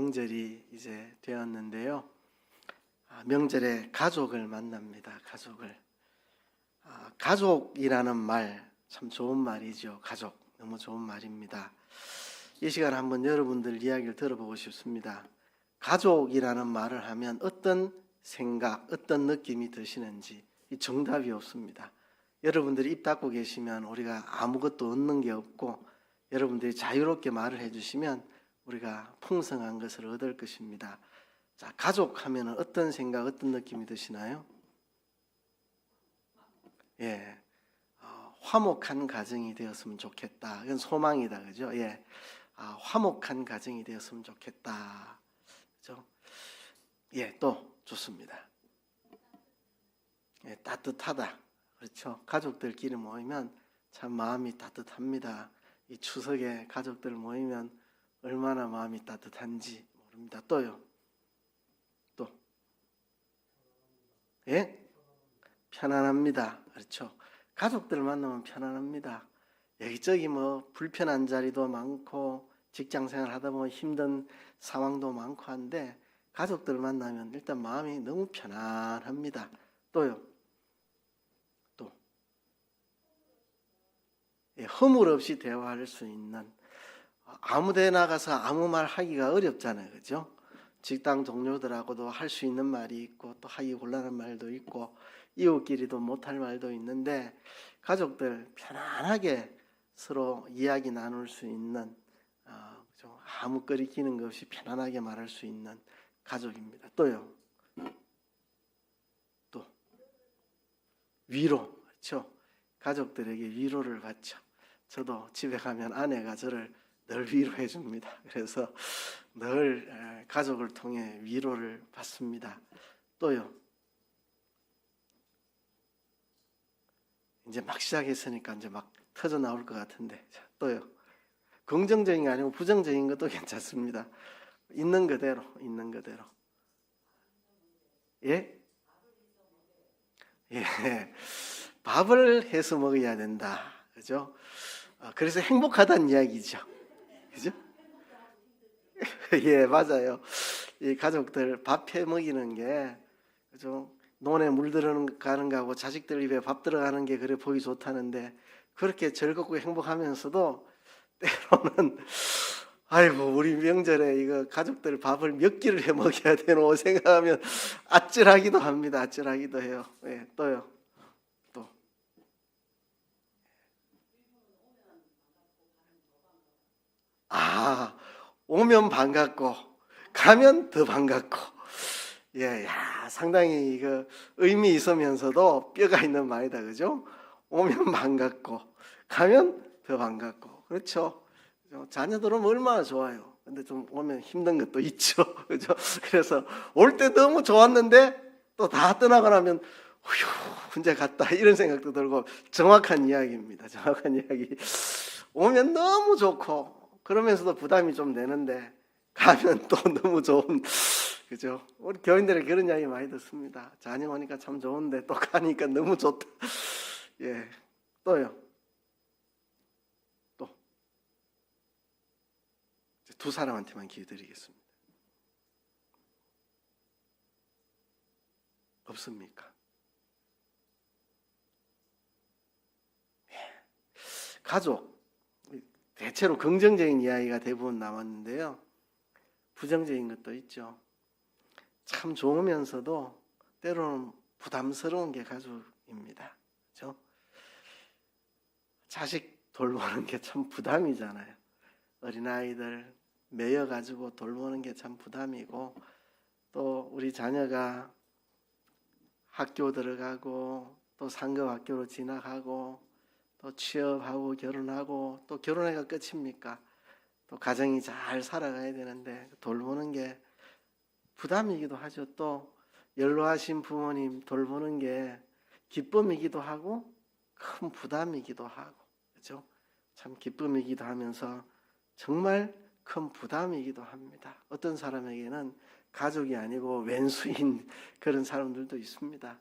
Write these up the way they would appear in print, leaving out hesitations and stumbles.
명절이 이제 되었는데요. 명절에 가족을 만납니다. 가족이라는 말 참 좋은 말이죠. 가족 너무 좋은 말입니다. 이 시간에 한번 여러분들 이야기를 들어보고 싶습니다. 가족이라는 말을 하면 어떤 생각, 어떤 느낌이 드시는지 정답이 없습니다. 여러분들이 입 닫고 계시면 우리가 아무것도 얻는 게 없고, 여러분들이 자유롭게 말을 해주시면 우리가 풍성한 것을 얻을 것입니다. 자, 가족 하면 어떤 생각, 어떤 느낌이 드시나요? 예, 화목한 가정이 되었으면 좋겠다. 이건 소망이다, 그죠? 예, 화목한 가정이 되었으면 좋겠다, 그죠? 예, 또 좋습니다. 예, 따뜻하다, 그렇죠? 가족들끼리 모이면 참 마음이 따뜻합니다. 이 추석에 가족들 모이면 얼마나 마음이 따뜻한지 모릅니다. 또요. 또. 예? 편안합니다. 그렇죠. 가족들 만나면 편안합니다. 여기저기 뭐 불편한 자리도 많고 직장생활 하다 보면 힘든 상황도 많고 한데 가족들 만나면 일단 마음이 너무 편안합니다. 또요. 또. 예, 허물 없이 대화할 수 있는, 아무 데 나가서 아무 말 하기가 어렵잖아요, 그죠? 직장 동료들하고도 할 수 있는 말이 있고 또 하기 곤란한 말도 있고 이웃끼리도 못할 말도 있는데, 가족들 편안하게 서로 이야기 나눌 수 있는, 아무 끄리끼는 것 없이 편안하게 말할 수 있는 가족입니다. 또요. 또 위로, 그렇죠? 가족들에게 위로를 받죠. 저도 집에 가면 아내가 저를 늘 위로해 줍니다. 그래서 늘 가족을 통해 위로를 받습니다. 또요. 이제 막 시작했으니까 이제 막 터져 나올 것 같은데, 자, 또요. 긍정적인 게 아니고 부정적인 것도 괜찮습니다. 있는 그대로. 예? 예. 밥을 해서 먹어야 된다, 그죠? 그래서 행복하다는 이야기죠, 그죠? 예, 맞아요. 이 가족들 밥 해 먹이는 게, 그죠? 논에 물 들어가는 거하고 자식들 입에 밥 들어가는 게 그래 보기 좋다는데, 그렇게 즐겁고 행복하면서도 때로는 아이고 우리 명절에 이거 가족들 밥을 몇 끼를 해 먹여야 되노 생각하면 아찔하기도 합니다. 아찔하기도 해요. 예, 또요. 또. 오면 반갑고 가면 더 반갑고. 예, 야, 상당히 이거 의미 있으면서도 뼈가 있는 말이다, 그죠? 오면 반갑고 가면 더 반갑고, 그렇죠? 자녀들은 얼마나 좋아요. 근데 좀 오면 힘든 것도 있죠, 그죠? 그래서 올 때 너무 좋았는데 또 다 떠나고 나면 휴, 혼자 갔다 이런 생각도 들고, 정확한 이야기입니다. 정확한 이야기. 오면 너무 좋고 그러면서도 부담이 좀 되는데 가면 또 너무 좋은, 그죠? 우리 교인들이 그런 이야기 많이 듣습니다. 자녀 오니까 참 좋은데 또 가니까 너무 좋다. 예, 또요. 또 두 사람한테만 기회 드리겠습니다. 없습니까? 예. 가족, 대체로 긍정적인 이야기가 대부분 나왔는데요. 부정적인 것도 있죠. 참 좋으면서도 때로는 부담스러운 게 가족입니다. 그렇죠? 자식 돌보는 게 참 부담이잖아요. 어린아이들 매여가지고 돌보는 게 참 부담이고, 또 우리 자녀가 학교 들어가고 또 상급학교로 진학하고 또 취업하고 결혼하고 또 결혼해가 끝입니까? 또 가정이 잘 살아가야 되는데 돌보는 게 부담이기도 하죠. 또 연로하신 부모님 돌보는 게 기쁨이기도 하고 큰 부담이기도 하고, 그렇죠? 참 기쁨이기도 하면서 정말 큰 부담이기도 합니다. 어떤 사람에게는 가족이 아니고 왼수인 그런 사람들도 있습니다.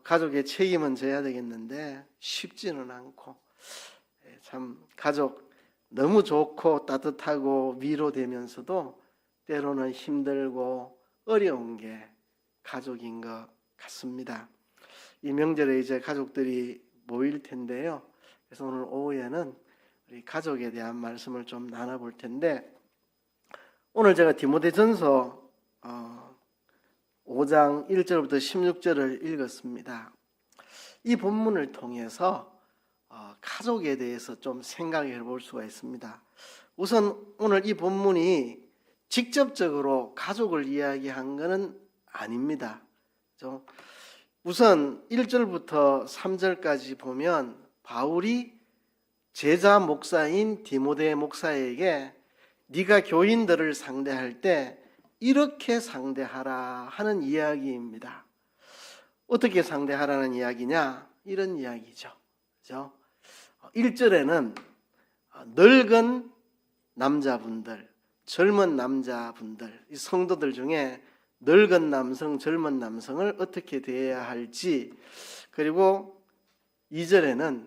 가족의 책임은 져야 되겠는데 쉽지는 않고, 참 가족 너무 좋고 따뜻하고 위로되면서도 때로는 힘들고 어려운 게 가족인 것 같습니다. 이 명절에 이제 가족들이 모일 텐데요. 그래서 오늘 오후에는 우리 가족에 대한 말씀을 좀 나눠볼 텐데, 오늘 제가 디모데전서 5장 1절부터 16절을 읽었습니다. 이 본문을 통해서 가족에 대해서 좀 생각해 볼 수가 있습니다. 우선 오늘 이 본문이 직접적으로 가족을 이야기한 것은 아닙니다. 우선 1절부터 3절까지 보면 바울이 제자 목사인 디모데 목사에게 네가 교인들을 상대할 때 이렇게 상대하라 하는 이야기입니다. 어떻게 상대하라는 이야기냐? 이런 이야기죠. 그죠? 1절에는 늙은 남자분들, 젊은 남자분들, 이 성도들 중에 늙은 남성, 젊은 남성을 어떻게 대해야 할지, 그리고 2절에는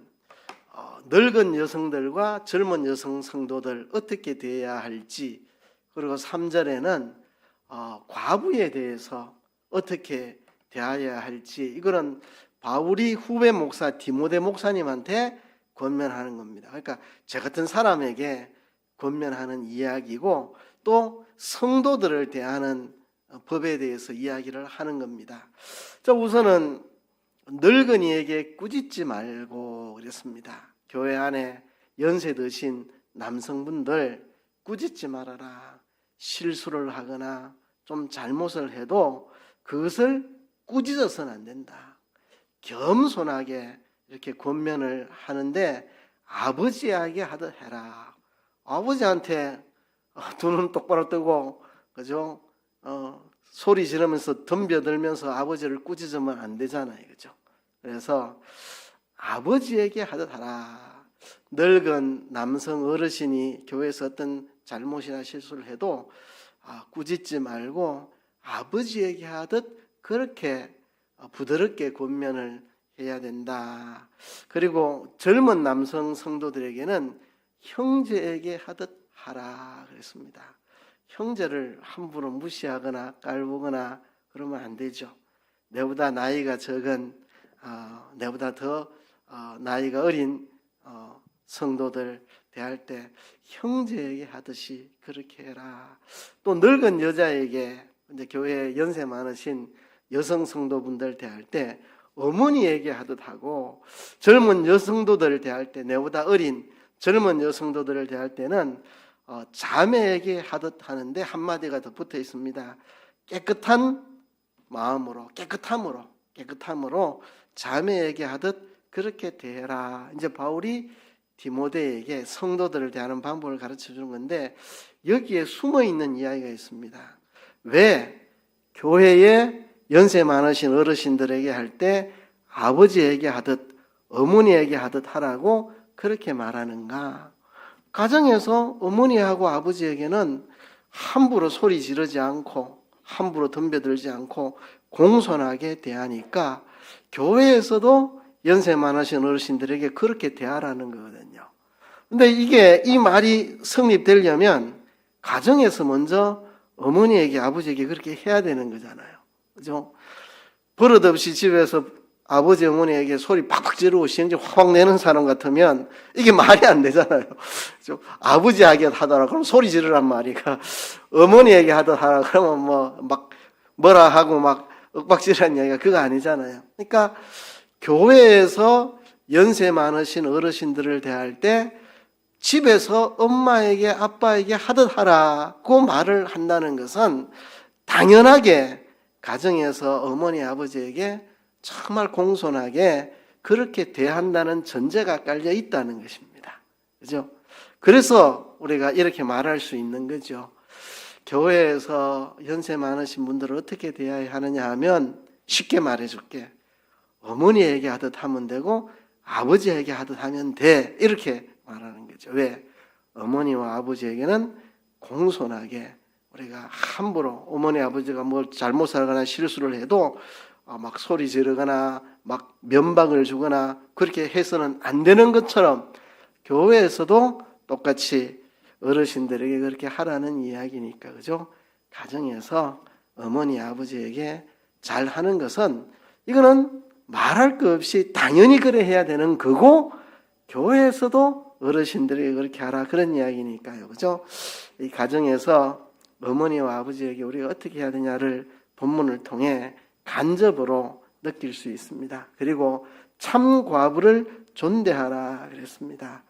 늙은 여성들과 젊은 여성 성도들 어떻게 대해야 할지, 그리고 3절에는 과부에 대해서 어떻게 대해야 할지, 이거는 바울이 후배 목사 디모데 목사님한테 권면하는 겁니다. 그러니까 저 같은 사람에게 권면하는 이야기고, 또 성도들을 대하는 법에 대해서 이야기를 하는 겁니다. 자, 우선은 늙은이에게 꾸짖지 말고 그랬습니다. 교회 안에 연세 드신 남성분들 꾸짖지 말아라. 실수를 하거나 좀 잘못을 해도 그것을 꾸짖어서는 안 된다. 겸손하게 이렇게 권면을 하는데, 아버지에게 하듯 해라. 아버지한테 두 눈 똑바로 뜨고, 그죠? 소리 지르면서 덤벼들면서 아버지를 꾸짖으면 안 되잖아요. 그죠? 그래서 아버지에게 하듯 하라. 늙은 남성 어르신이 교회에서 어떤 잘못이나 실수를 해도 꾸짖지 말고 아버지에게 하듯 그렇게 부드럽게 권면을 해야 된다. 그리고 젊은 남성 성도들에게는 형제에게 하듯 하라 그랬습니다. 형제를 함부로 무시하거나 깔보거나 그러면 안 되죠. 내보다 나이가 적은, 내보다 더 나이가 어린 성도들 대할 때 형제에게 하듯이 그렇게 해라. 또 늙은 여자에게, 이제 교회에 연세 많으신 여성 성도분들 대할 때 어머니에게 하듯 하고, 젊은 여성도들을 대할 때, 내보다 어린 젊은 여성도들을 대할 때는 자매에게 하듯 하는데 한마디가 더 붙어 있습니다. 깨끗한 마음으로, 깨끗함으로 자매에게 하듯 그렇게 대해라. 이제 바울이 디모데에게 성도들을 대하는 방법을 가르쳐 주는 건데, 여기에 숨어 있는 이야기가 있습니다. 왜 교회에 연세 많으신 어르신들에게 할 때 아버지에게 하듯 어머니에게 하듯 하라고 그렇게 말하는가? 가정에서 어머니하고 아버지에게는 함부로 소리 지르지 않고 함부로 덤벼들지 않고 공손하게 대하니까 교회에서도 연세 많으신 어르신들에게 그렇게 대하라는 거거든요. 근데 이 말이 성립되려면 가정에서 먼저 어머니에게 아버지에게 그렇게 해야 되는 거잖아요. 그죠? 버릇없이 집에서 아버지 어머니에게 소리 팍팍 지르고 시행지 확 내는 사람 같으면 이게 말이 안 되잖아요. 아버지에게 하더라 그러면 소리 지르란 말이가, 어머니에게 하더라 하라 그러면 뭐라 하고 막 윽박지르는 얘기가 그거 아니잖아요. 그러니까 교회에서 연세 많으신 어르신들을 대할 때 집에서 엄마에게 아빠에게 하듯 하라고 말을 한다는 것은 당연하게 가정에서 어머니 아버지에게 정말 공손하게 그렇게 대한다는 전제가 깔려 있다는 것입니다. 그죠? 그래서 우리가 이렇게 말할 수 있는 거죠. 교회에서 연세 많으신 분들을 어떻게 대해야 하느냐 하면 쉽게 말해줄게. 어머니에게 하듯 하면 되고 아버지에게 하듯 하면 돼. 이렇게 말하는 거죠. 왜? 어머니와 아버지에게는 공손하게, 우리가 함부로 어머니 아버지가 뭘 잘못하거나 실수를 해도 막 소리 지르거나 막 면박을 주거나 그렇게 해서는 안 되는 것처럼 교회에서도 똑같이 어르신들에게 그렇게 하라는 이야기니까, 그죠? 가정에서 어머니 아버지에게 잘하는 것은 이거는 말할 것 없이 당연히 그래 해야 되는 거고, 교회에서도 어르신들이 그렇게 하라 그런 이야기니까요. 그죠? 이 가정에서 어머니와 아버지에게 우리가 어떻게 해야 되냐를 본문을 통해 간접으로 느낄 수 있습니다. 그리고 참 과부를 존대하라 그랬습니다.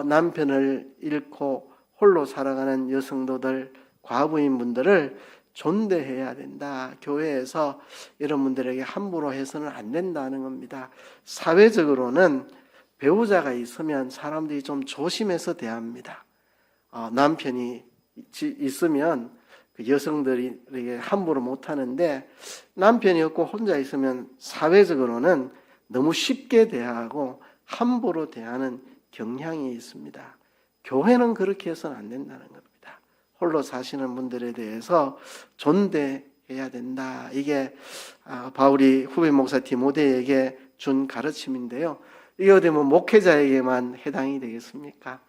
남편을 잃고 홀로 살아가는 여성도들, 과부인 분들을 존대해야 된다. 교회에서 이런 분들에게 함부로 해서는 안 된다는 겁니다. 사회적으로는 배우자가 있으면 사람들이 좀 조심해서 대합니다. 남편이 있으면 그 여성들에게 함부로 못하는데, 남편이 없고 혼자 있으면 사회적으로는 너무 쉽게 대하고 함부로 대하는 경향이 있습니다. 교회는 그렇게 해서는 안 된다는 겁니다. 홀로 사시는 분들에 대해서 존대해야 된다. 이게 바울이 후배 목사 디모데에게 준 가르침인데요. 이게 어디 목회자에게만 해당이 되겠습니까?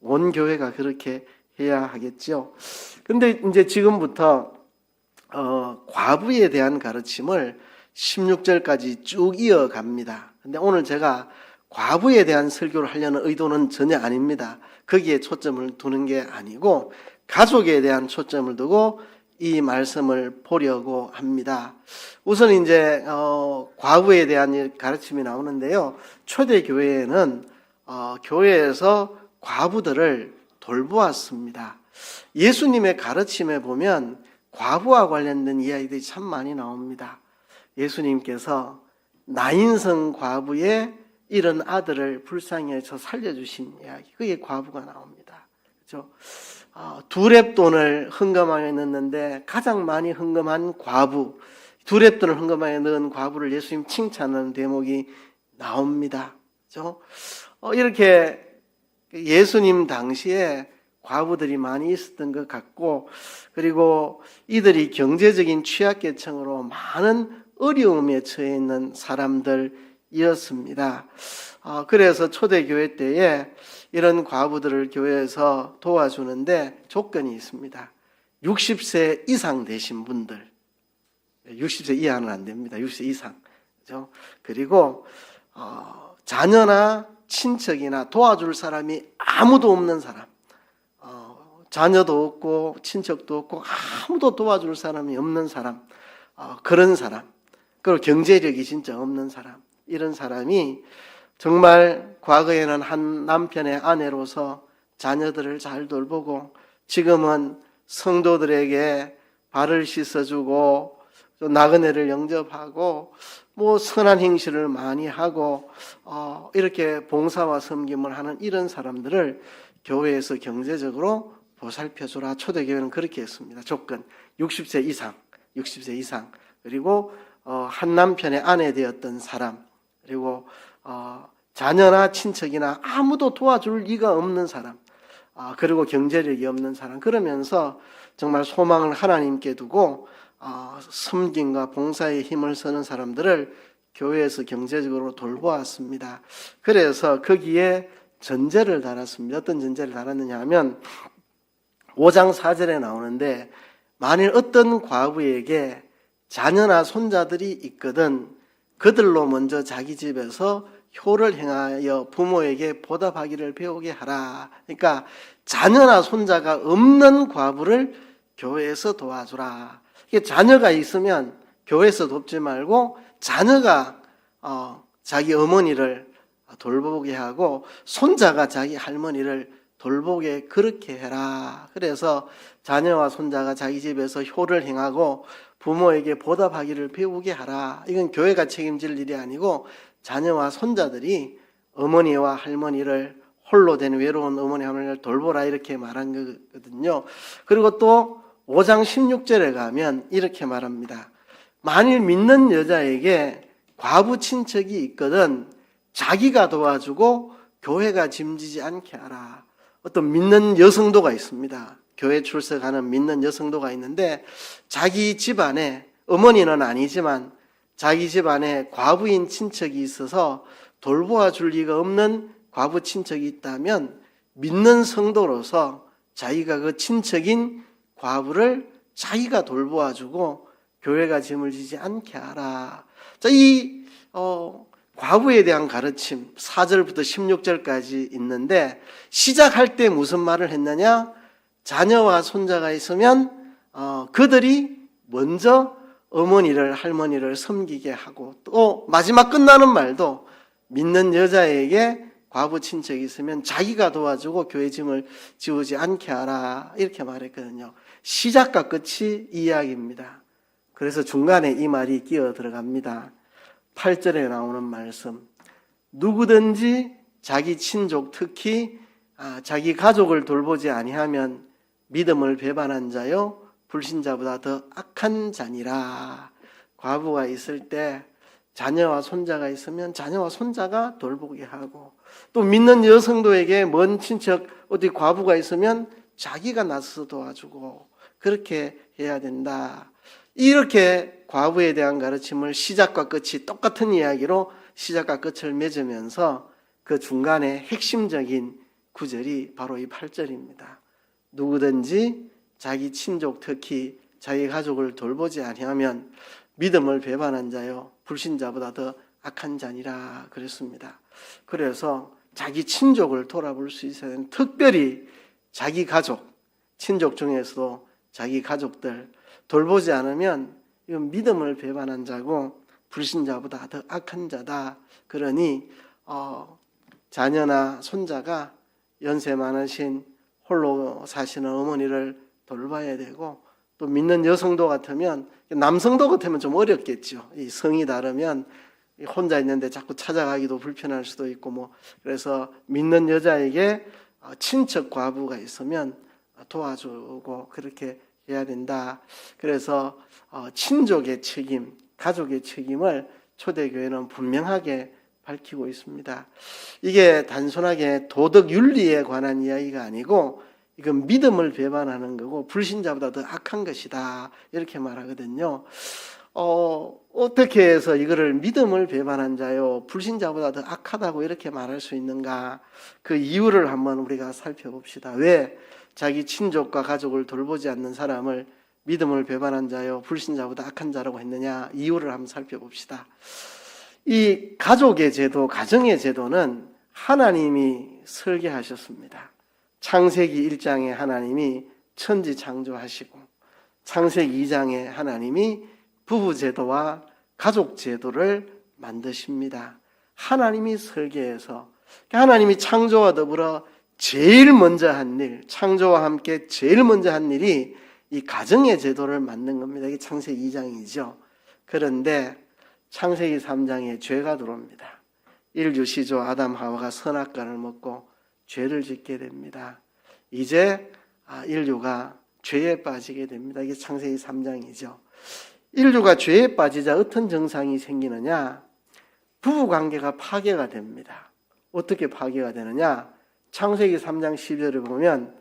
온 교회가 그렇게 해야 하겠죠. 근데 이제 지금부터 과부에 대한 가르침을 16절까지 쭉 이어갑니다. 근데 오늘 제가 과부에 대한 설교를 하려는 의도는 전혀 아닙니다. 거기에 초점을 두는 게 아니고 가족에 대한 초점을 두고 이 말씀을 보려고 합니다. 우선 이제 과부에 대한 가르침이 나오는데요. 초대 교회에는 교회에서 과부들을 돌보았습니다. 예수님의 가르침에 보면 과부와 관련된 이야기들이 참 많이 나옵니다. 예수님께서 나인성 과부의 이런 아들을 불쌍히 해서 살려주신 이야기, 그게 과부가 나옵니다. 그렇죠? 두 렙돈을 헌금하여 넣는데 가장 많이 헌금한 과부, 두 렙돈을 헌금하여 넣은 과부를 예수님 칭찬하는 대목이 나옵니다. 그렇죠? 이렇게 예수님 당시에 과부들이 많이 있었던 것 같고, 그리고 이들이 경제적인 취약계층으로 많은 어려움에 처해 있는 사람들이었습니다. 그래서 초대교회 때에 이런 과부들을 교회에서 도와주는데 조건이 있습니다. 60세 이상 되신 분들, 60세 이하는 안 됩니다. 60세 이상. 그죠? 그리고 자녀나 친척이나 도와줄 사람이 아무도 없는 사람, 자녀도 없고 친척도 없고 아무도 도와줄 사람이 없는 사람, 그런 사람, 그리고 경제력이 진짜 없는 사람, 이런 사람이 정말 과거에는 한 남편의 아내로서 자녀들을 잘 돌보고, 지금은 성도들에게 발을 씻어주고 나그네를 영접하고 뭐 선한 행실을 많이 하고 이렇게 봉사와 섬김을 하는 이런 사람들을 교회에서 경제적으로 보살펴주라. 초대교회는 그렇게 했습니다. 조건 60세 이상, 60세 이상, 그리고 한 남편의 아내 되었던 사람, 그리고 자녀나 친척이나 아무도 도와줄 리가 없는 사람, 그리고 경제력이 없는 사람, 그러면서 정말 소망을 하나님께 두고 섬김과 봉사에 힘을 쓰는 사람들을 교회에서 경제적으로 돌보았습니다. 그래서 거기에 전제를 달았습니다. 어떤 전제를 달았느냐 하면 5장 4절에 나오는데, 만일 어떤 과부에게 자녀나 손자들이 있거든 그들로 먼저 자기 집에서 효를 행하여 부모에게 보답하기를 배우게 하라. 그러니까 자녀나 손자가 없는 과부를 교회에서 도와주라. 이게 자녀가 있으면 교회에서 돕지 말고 자녀가 자기 어머니를 돌보게 하고 손자가 자기 할머니를 돌보게 그렇게 해라. 그래서 자녀와 손자가 자기 집에서 효를 행하고 부모에게 보답하기를 배우게 하라. 이건 교회가 책임질 일이 아니고 자녀와 손자들이 어머니와 할머니를, 홀로 된 외로운 어머니 할머니를 돌보라, 이렇게 말한 거거든요. 그리고 또 5장 16절에 가면 이렇게 말합니다. 만일 믿는 여자에게 과부 친척이 있거든 자기가 도와주고 교회가 짐지지 않게 하라. 어떤 믿는 여성도가 있습니다. 교회 출석하는 믿는 여성도가 있는데, 자기 집안에, 어머니는 아니지만 자기 집안에 과부인 친척이 있어서 돌보아 줄 리가 없는 과부 친척이 있다면 믿는 성도로서 자기가 그 친척인 과부를 자기가 돌보아주고 교회가 짐을 지지 않게 하라. 자, 이 과부에 대한 가르침 4절부터 16절까지 있는데 시작할 때 무슨 말을 했느냐? 자녀와 손자가 있으면 그들이 먼저 어머니를 할머니를 섬기게 하고, 또 마지막 끝나는 말도 믿는 여자에게 과부 친척이 있으면 자기가 도와주고 교회 짐을 지우지 않게 하라, 이렇게 말했거든요. 시작과 끝이 이 이야기입니다. 그래서 중간에 이 말이 끼어 들어갑니다. 8절에 나오는 말씀, 누구든지 자기 친족, 특히 자기 가족을 돌보지 아니하면 믿음을 배반한 자요 불신자보다 더 악한 자니라. 과부가 있을 때 자녀와 손자가 있으면 자녀와 손자가 돌보게 하고, 또 믿는 여성도에게 먼 친척 어디 과부가 있으면 자기가 나서서 도와주고, 그렇게 해야 된다. 이렇게 과부에 대한 가르침을 시작과 끝이 똑같은 이야기로 시작과 끝을 맺으면서 그 중간에 핵심적인 구절이 바로 이 8절입니다. 누구든지 자기 친족, 특히 자기 가족을 돌보지 아니하면 믿음을 배반한 자요 불신자보다 더 악한 자니라 그랬습니다. 그래서 자기 친족을 돌아볼 수 있어야 되는, 특별히 자기 가족, 친족 중에서도 자기 가족들 돌보지 않으면 이건 믿음을 배반한 자고 불신자보다 더 악한 자다. 그러니 자녀나 손자가 연세 많으신 홀로 사시는 어머니를 돌봐야 되고, 또 믿는 여성도 같으면, 남성도 같으면 좀 어렵겠죠. 이 성이 다르면 혼자 있는데 자꾸 찾아가기도 불편할 수도 있고 그래서 믿는 여자에게 친척 과부가 있으면 도와주고 그렇게 해야 된다. 그래서 친족의 책임, 가족의 책임을 초대교회는 분명하게 밝히고 있습니다. 이게 단순하게 도덕 윤리에 관한 이야기가 아니고 이건 믿음을 배반하는 거고 불신자보다 더 악한 것이다, 이렇게 말하거든요. 어떻게 해서 이거를 믿음을 배반한 자요 불신자보다 더 악하다고 이렇게 말할 수 있는가? 그 이유를 한번 우리가 살펴봅시다. 왜 자기 친족과 가족을 돌보지 않는 사람을 믿음을 배반한 자요 불신자보다 악한 자라고 했느냐? 이유를 한번 살펴봅시다. 이 가족의 제도, 가정의 제도는 하나님이 설계하셨습니다. 창세기 1장에 하나님이 천지 창조하시고, 창세기 2장에 하나님이 부부제도와 가족제도를 만드십니다. 하나님이 설계해서, 하나님이 창조와 더불어 제일 먼저 한 일, 창조와 함께 제일 먼저 한 일이 이 가정의 제도를 만든 겁니다. 이게 창세기 2장이죠. 그런데 창세기 3장에 죄가 들어옵니다. 일주시조 아담 하와가 선악과를 먹고 죄를 짓게 됩니다. 이제 인류가 죄에 빠지게 됩니다. 이게 창세기 3장이죠. 인류가 죄에 빠지자 어떤 증상이 생기느냐? 부부관계가 파괴가 됩니다. 어떻게 파괴가 되느냐? 창세기 3장 12절을 보면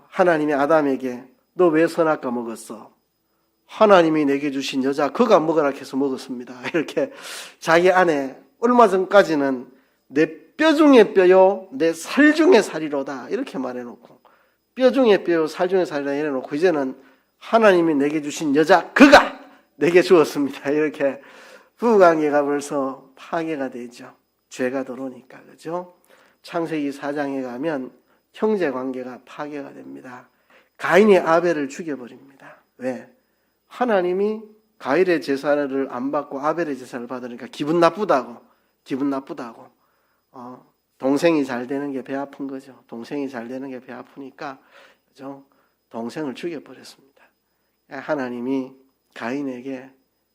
하나님이 아담에게 너 왜 선악과 먹었어? 하나님이 내게 주신 여자 그가 먹으라 해서 먹었습니다. 이렇게 자기 아내, 얼마 전까지는 내 뼈 중에 뼈요 내 살 중에 살이로다 이렇게 말해놓고, 뼈 중에 뼈요 살 중에 살이라 이래놓고 이제는 하나님이 내게 주신 여자 그가 내게 주었습니다. 이렇게 부부관계가 벌써 파괴가 되죠. 죄가 들어오니까. 그죠? 창세기 4장에 가면 형제관계가 파괴가 됩니다. 가인이 아벨을 죽여버립니다. 왜? 하나님이 가인의 제사를 안 받고 아벨의 제사를 받으니까 기분 나쁘다고. 동생이 잘 되는 게 배 아픈 거죠. 동생이 잘 되는 게 배 아프니까, 그죠? 동생을 죽여버렸습니다. 하나님이 가인에게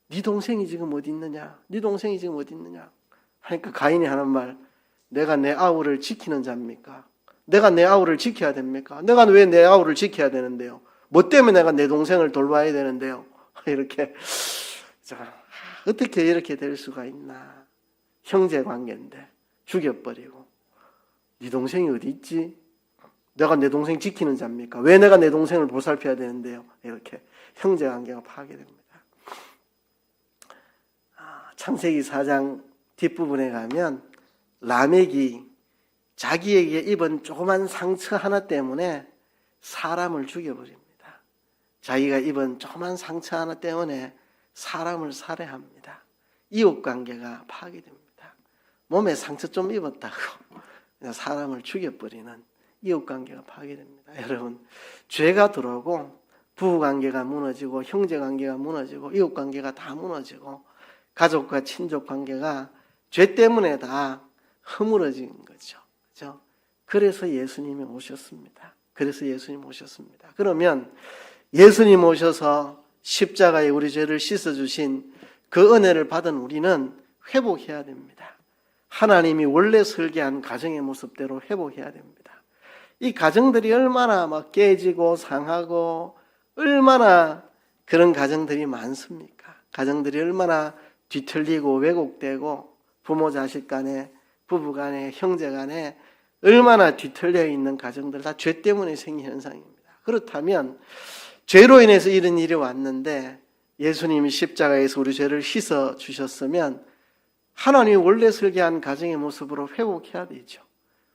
네 동생이 지금 어디 있느냐? 네 동생이 지금 어디 있느냐? 하니까 가인이 하는 말, 내가 내 아우를 지키는 자입니까? 내가 내 아우를 지켜야 됩니까? 내가 왜 내 아우를 지켜야 되는데요? 뭐 때문에 내가 내 동생을 돌봐야 되는데요? 이렇게. 자, 어떻게 이렇게 될 수가 있나? 형제 관계인데 죽여버리고, 네 동생이 어디 있지? 내가 내 동생 지키는 자입니까? 왜 내가 내 동생을 보살펴야 되는데요? 이렇게 형제 관계가 파괴됩니다. 창세기 4장 뒷부분에 가면 라멕이 자기에게 입은 조그만 상처 하나 때문에 사람을 죽여버립니다. 자기가 입은 조그만 상처 하나 때문에 사람을 살해합니다. 이웃관계가 파괴됩니다. 몸에 상처 좀 입었다고 그냥 사람을 죽여버리는 이웃관계가 파괴됩니다. 여러분, 죄가 들어오고 부부관계가 무너지고 형제관계가 무너지고 이웃관계가 다 무너지고 가족과 친족관계가 죄 때문에 다 허물어진 거죠. 그렇죠? 그래서 예수님이 오셨습니다. 그러면 예수님 오셔서 십자가에 우리 죄를 씻어주신 그 은혜를 받은 우리는 회복해야 됩니다. 하나님이 원래 설계한 가정의 모습대로 회복해야 됩니다. 이 가정들이 얼마나 막 깨지고 상하고 얼마나 그런 가정들이 많습니까? 가정들이 얼마나 뒤틀리고 왜곡되고 부모 자식 간에 부부 간에 형제 간에 얼마나 뒤틀려 있는 가정들 다 죄 때문에 생긴 현상입니다. 그렇다면 죄로 인해서 이런 일이 왔는데 예수님이 십자가에서 우리 죄를 씻어 주셨으면 하나님이 원래 설계한 가정의 모습으로 회복해야 되죠.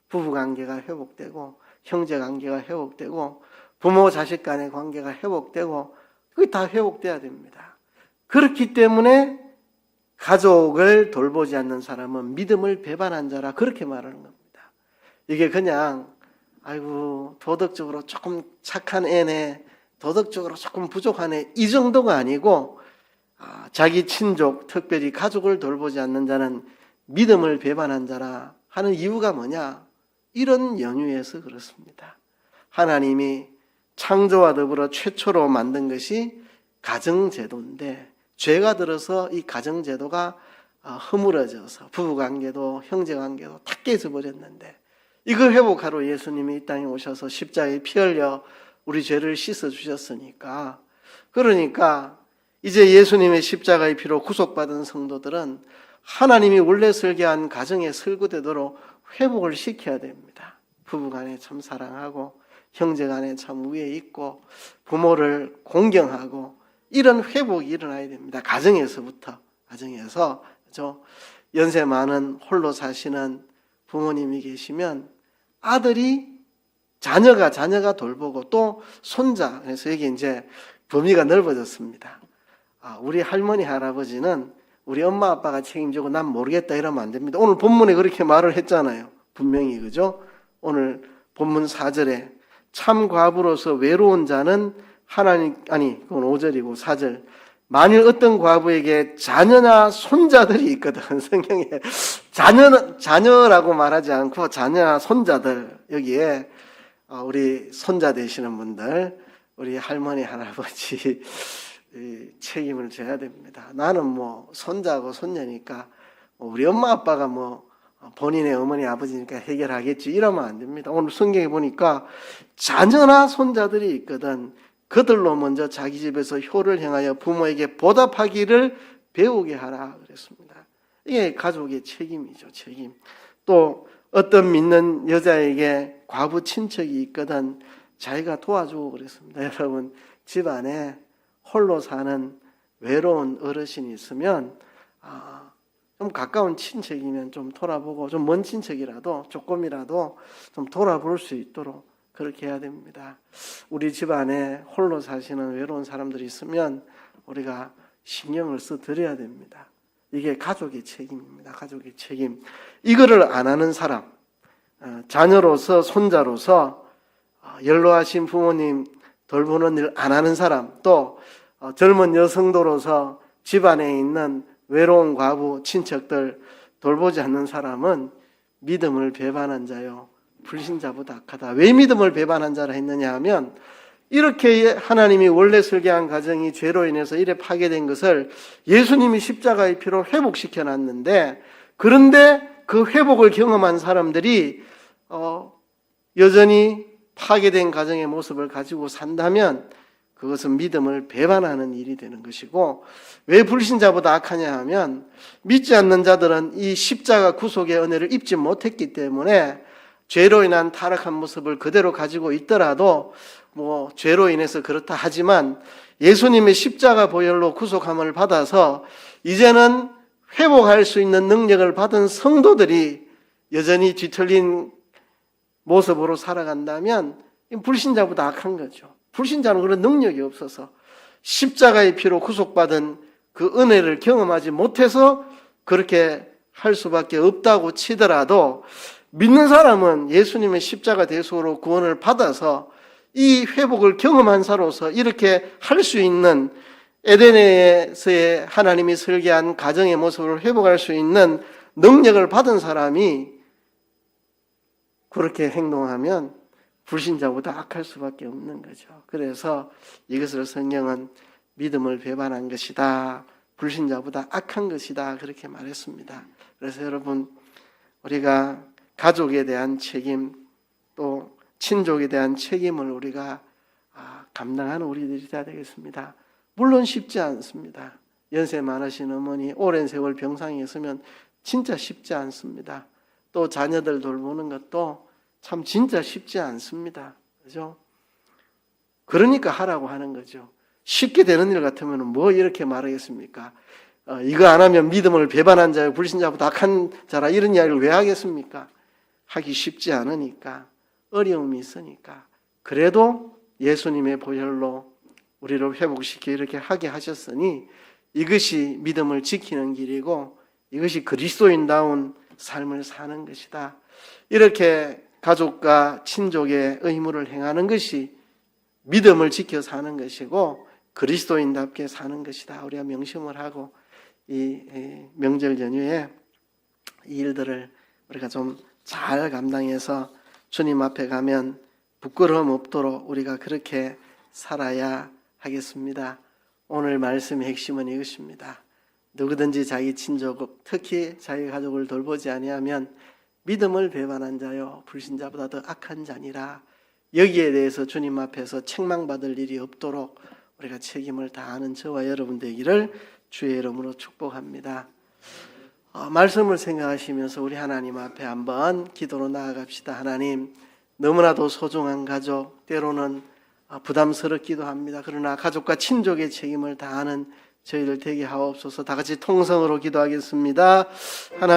부부관계가 회복되고 형제관계가 회복되고 부모 자식 간의 관계가 회복되고 그게 다 회복돼야 됩니다. 그렇기 때문에 가족을 돌보지 않는 사람은 믿음을 배반한 자라 그렇게 말하는 겁니다. 이게 그냥 아이고 도덕적으로 조금 착한 애네, 도덕적으로 조금 부족한 애 이 정도가 아니고 자기 친족, 특별히 가족을 돌보지 않는 자는 믿음을 배반한 자라 하는 이유가 뭐냐? 이런 연유에서 그렇습니다. 하나님이 창조와 더불어 최초로 만든 것이 가정제도인데 죄가 들어서 이 가정제도가 허물어져서 부부관계도 형제관계도 다 깨져버렸는데 이걸 회복하러 예수님이 이 땅에 오셔서 십자가에 피 흘려 우리 죄를 씻어주셨으니까 그러니까 이제 예수님의 십자가의 피로 구속받은 성도들은 하나님이 원래 설계한 가정의 설구대로 회복을 시켜야 됩니다. 부부간에 참 사랑하고 형제간에 참 위에 있고 부모를 공경하고 이런 회복이 일어나야 됩니다. 가정에서부터 그렇죠? 연세 많은 홀로 사시는 부모님이 계시면 아들이 자녀가 돌보고 또 손자 그래서 여기 이제 범위가 넓어졌습니다. 우리 할머니 할아버지는 우리 엄마 아빠가 책임지고 난 모르겠다 이러면 안 됩니다. 오늘 본문에 그렇게 말을 했잖아요. 분명히 그죠? 오늘 본문 4절에 참 과부로서 외로운 자는 그건 5절이고 4절 만일 어떤 과부에게 자녀나 손자들이 있거든. 성경에 자녀라고 말하지 않고 자녀나 손자들 여기에 우리 손자 되시는 분들 우리 할머니 할아버지 책임을 져야 됩니다. 나는 뭐 손자고 손녀니까 우리 엄마 아빠가 뭐 본인의 어머니 아버지니까 해결하겠지 이러면 안 됩니다. 오늘 성경에 보니까 자녀나 손자들이 있거든. 그들로 먼저 자기 집에서 효를 행하여 부모에게 보답하기를 배우게 하라 그랬습니다. 이게 가족의 책임이죠. 책임. 또 어떤 믿는 여자에게 과부 친척이 있거든 자기가 도와주고 그랬습니다. 여러분 집안에 홀로 사는 외로운 어르신이 있으면 좀 가까운 친척이면 좀 돌아보고 좀 먼 친척이라도 조금이라도 좀 돌아볼 수 있도록 그렇게 해야 됩니다. 우리 집안에 홀로 사시는 외로운 사람들이 있으면 우리가 신경을 써드려야 됩니다. 이게 가족의 책임입니다. 가족의 책임. 이거를 안 하는 사람, 자녀로서 손자로서 연로하신 부모님 돌보는 일 안 하는 사람, 또 젊은 여성도로서 집안에 있는 외로운 과부 친척들 돌보지 않는 사람은 믿음을 배반한 자요 불신자보다 악하다. 왜 믿음을 배반한 자라 했느냐 하면 이렇게 하나님이 원래 설계한 가정이 죄로 인해서 이래 파괴된 것을 예수님이 십자가의 피로 회복시켜 놨는데 그런데 그 회복을 경험한 사람들이 여전히 파괴된 가정의 모습을 가지고 산다면 그것은 믿음을 배반하는 일이 되는 것이고 왜 불신자보다 악하냐 하면 믿지 않는 자들은 이 십자가 구속의 은혜를 입지 못했기 때문에 죄로 인한 타락한 모습을 그대로 가지고 있더라도 뭐 죄로 인해서 그렇다 하지만 예수님의 십자가 보혈로 구속함을 받아서 이제는 회복할 수 있는 능력을 받은 성도들이 여전히 뒤틀린 모습으로 살아간다면 불신자보다 악한 거죠. 불신자는 그런 능력이 없어서 십자가의 피로 구속받은 그 은혜를 경험하지 못해서 그렇게 할 수밖에 없다고 치더라도 믿는 사람은 예수님의 십자가 대속으로 구원을 받아서 이 회복을 경험한 자로서 이렇게 할 수 있는 에덴에서의 하나님이 설계한 가정의 모습을 회복할 수 있는 능력을 받은 사람이 그렇게 행동하면 불신자보다 악할 수밖에 없는 거죠. 그래서 이것을 성경은 믿음을 배반한 것이다, 불신자보다 악한 것이다, 그렇게 말했습니다. 그래서 여러분, 우리가 가족에 대한 책임, 또 친족에 대한 책임을 우리가 감당하는 우리들이 돼야 되겠습니다. 물론 쉽지 않습니다. 연세 많으신 어머니 오랜 세월 병상에 있으면 진짜 쉽지 않습니다. 또 자녀들 돌보는 것도 참 진짜 쉽지 않습니다. 그죠? 그러니까 하라고 하는 거죠. 쉽게 되는 일 같으면 뭐 이렇게 말하겠습니까? 이거 안 하면 믿음을 배반한 자요 불신자보다 악한 자라, 이런 이야기를 왜 하겠습니까? 하기 쉽지 않으니까, 어려움이 있으니까. 그래도 예수님의 보혈로 우리를 회복시켜 이렇게 하게 하셨으니 이것이 믿음을 지키는 길이고 이것이 그리스도인다운 삶을 사는 것이다. 이렇게 가족과 친족의 의무를 행하는 것이 믿음을 지켜 사는 것이고 그리스도인답게 사는 것이다. 우리가 명심을 하고 이 명절 연휴에 이 일들을 우리가 좀 잘 감당해서 주님 앞에 가면 부끄러움 없도록 우리가 그렇게 살아야 하겠습니다. 오늘 말씀의 핵심은 이것입니다. 누구든지 자기 친족, 특히 자기 가족을 돌보지 아니하면 믿음을 배반한 자요 불신자보다 더 악한 자니라. 여기에 대해서 주님 앞에서 책망받을 일이 없도록 우리가 책임을 다하는 저와 여러분 되기를 주의 이름으로 축복합니다. 말씀을 생각하시면서 우리 하나님 앞에 한번 기도로 나아갑시다. 하나님, 너무나도 소중한 가족, 때로는 부담스럽기도 합니다. 그러나 가족과 친족의 책임을 다하는 저희들 되게 하옵소서. 다 같이 통성으로 기도하겠습니다. 하나님,